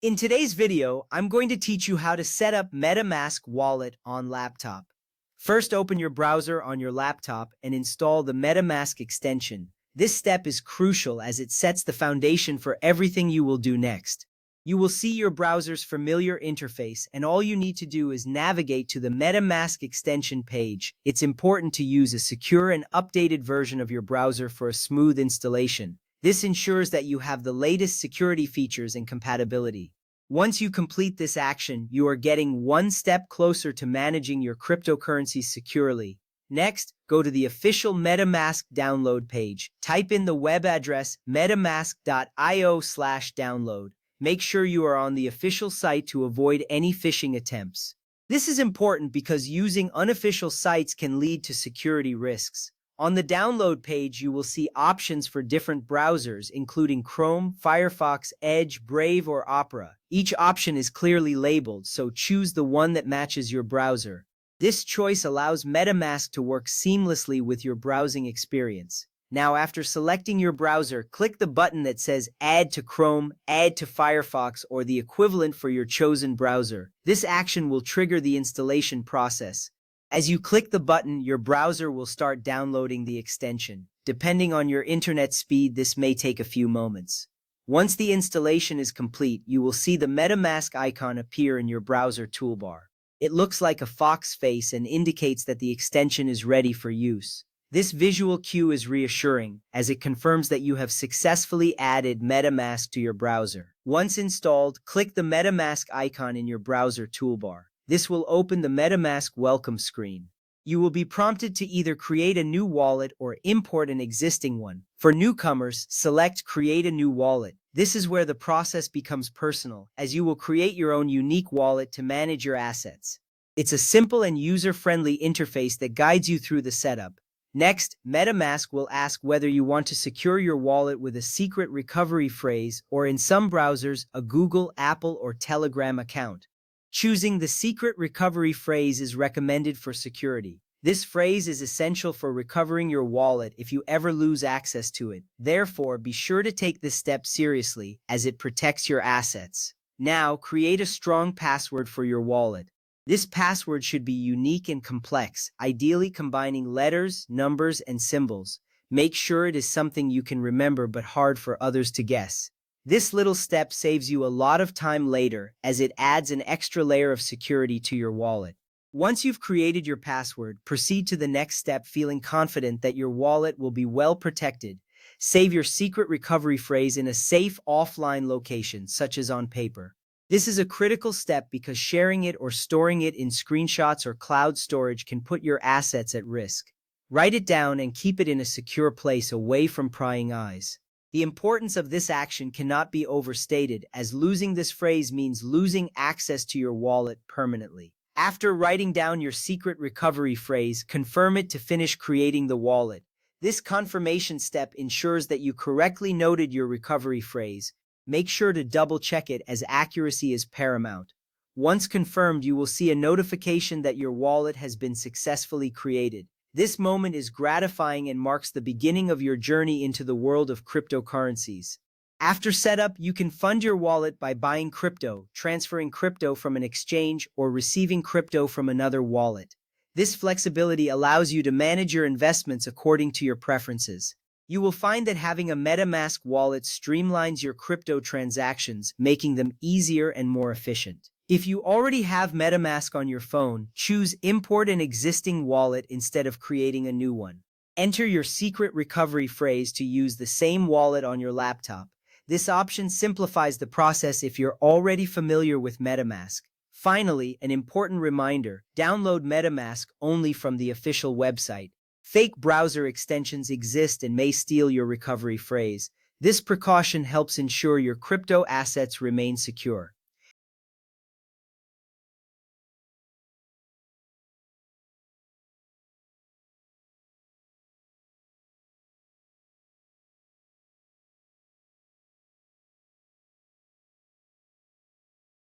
In today's video, I'm going to teach you how to set up MetaMask wallet on laptop. First, open your browser on your laptop and install the MetaMask extension. This step is crucial as it sets the foundation for everything you will do next. You will see your browser's familiar interface, and all you need to do is navigate to the MetaMask extension page. It's important to use a secure and updated version of your browser for a smooth installation. This ensures that you have the latest security features and compatibility. Once you complete this action, you are getting one step closer to managing your cryptocurrencies securely. Next, go to the official MetaMask download page. Type in the web address metamask.io/download. Make sure you are on the official site to avoid any phishing attempts. This is important because using unofficial sites can lead to security risks. On the download page, you will see options for different browsers, including Chrome, Firefox, Edge, Brave, or Opera. Each option is clearly labeled, so choose the one that matches your browser. This choice allows MetaMask to work seamlessly with your browsing experience. Now, after selecting your browser, click the button that says Add to Chrome, Add to Firefox, or the equivalent for your chosen browser. This action will trigger the installation process. As you click the button, your browser will start downloading the extension. Depending on your internet speed, this may take a few moments. Once the installation is complete, you will see the MetaMask icon appear in your browser toolbar. It looks like a fox face and indicates that the extension is ready for use. This visual cue is reassuring, as it confirms that you have successfully added MetaMask to your browser. Once installed, click the MetaMask icon in your browser toolbar. This will open the MetaMask welcome screen. You will be prompted to either create a new wallet or import an existing one. For newcomers, select Create a New Wallet. This is where the process becomes personal, as you will create your own unique wallet to manage your assets. It's a simple and user-friendly interface that guides you through the setup. Next, MetaMask will ask whether you want to secure your wallet with a secret recovery phrase or, in some browsers, a Google, Apple, or Telegram account. Choosing the secret recovery phrase is recommended for security. This phrase is essential for recovering your wallet if you ever lose access to it. Therefore, be sure to take this step seriously, as it protects your assets. Now, create a strong password for your wallet. This password should be unique and complex, ideally combining letters, numbers, and symbols. Make sure it is something you can remember but hard for others to guess. This little step saves you a lot of time later, as it adds an extra layer of security to your wallet. Once you've created your password, proceed to the next step feeling confident that your wallet will be well protected. Save your secret recovery phrase in a safe offline location, such as on paper. This is a critical step because sharing it or storing it in screenshots or cloud storage can put your assets at risk. Write it down and keep it in a secure place away from prying eyes. The importance of this action cannot be overstated, as losing this phrase means losing access to your wallet permanently. After writing down your secret recovery phrase, confirm it to finish creating the wallet. This confirmation step ensures that you correctly noted your recovery phrase. Make sure to double-check it, as accuracy is paramount. Once confirmed, you will see a notification that your wallet has been successfully created. This moment is gratifying and marks the beginning of your journey into the world of cryptocurrencies. After setup, you can fund your wallet by buying crypto, transferring crypto from an exchange, or receiving crypto from another wallet. This flexibility allows you to manage your investments according to your preferences. You will find that having a MetaMask wallet streamlines your crypto transactions, making them easier and more efficient. If you already have MetaMask on your phone, choose Import an existing wallet instead of creating a new one. Enter your secret recovery phrase to use the same wallet on your laptop. This option simplifies the process if you're already familiar with MetaMask. Finally, an important reminder: download MetaMask only from the official website. Fake browser extensions exist and may steal your recovery phrase. This precaution helps ensure your crypto assets remain secure.